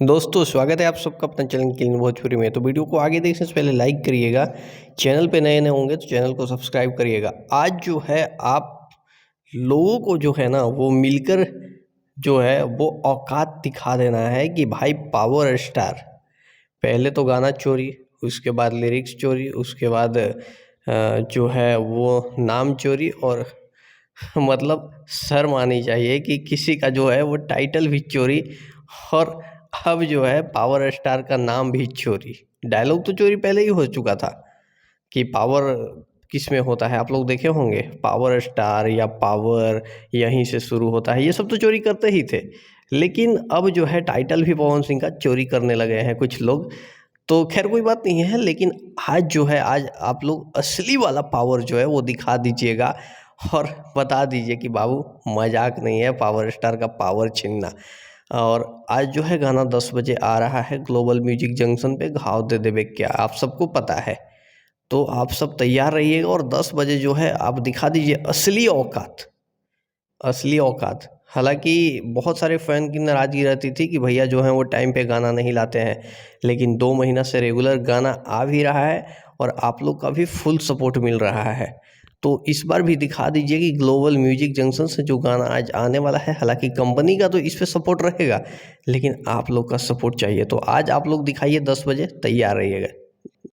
दोस्तों स्वागत है आप सबका अपना चैनल क्लीन भोजपुरी में। तो वीडियो को आगे देखने से पहले लाइक करिएगा, चैनल पे नए होंगे तो चैनल को सब्सक्राइब करिएगा। आज जो है आप लोगों को जो है ना वो मिलकर जो है वो औकात दिखा देना है कि भाई पावर स्टार। पहले तो गाना चोरी, उसके बाद लिरिक्स चोरी, उसके बाद जो है वो नाम चोरी और मतलब शर्म आनी चाहिए कि किसी का जो है वो टाइटल भी चोरी और अब जो है पावर स्टार का नाम भी चोरी। डायलॉग तो चोरी पहले ही हो चुका था कि पावर किस में होता है, आप लोग देखे होंगे पावर स्टार या पावर यहीं से शुरू होता है, ये सब तो चोरी करते ही थे। लेकिन अब जो है टाइटल भी पवन सिंह का चोरी करने लगे हैं कुछ लोग। तो खैर कोई बात नहीं है, लेकिन आज जो है आज आप लोग असली वाला पावर जो है वो दिखा दीजिएगा और बता दीजिए कि बाबू मजाक नहीं है पावर स्टार का पावर छीनना। और आज जो है गाना 10 बजे आ रहा है ग्लोबल म्यूजिक जंक्शन पे, घाव दे देबे क्या, आप सबको पता है। तो आप सब तैयार रहिएगा और 10 बजे जो है आप दिखा दीजिए असली औकात, असली औकात। हालांकि बहुत सारे फ़ैन की नाराज़गी रहती थी कि भैया जो हैं वो टाइम पे गाना नहीं लाते हैं, लेकिन 2 महीना से रेगुलर गाना आ भी रहा है और आप लोग का भी फुल सपोर्ट मिल रहा है। तो इस बार भी दिखा दीजिए कि ग्लोबल म्यूजिक जंक्शन से जो गाना आज आने वाला है, हालांकि कंपनी का तो इस पे सपोर्ट रहेगा, लेकिन आप लोग का सपोर्ट चाहिए। तो आज आप लोग दिखाइए 10 बजे, तैयार रहिएगा।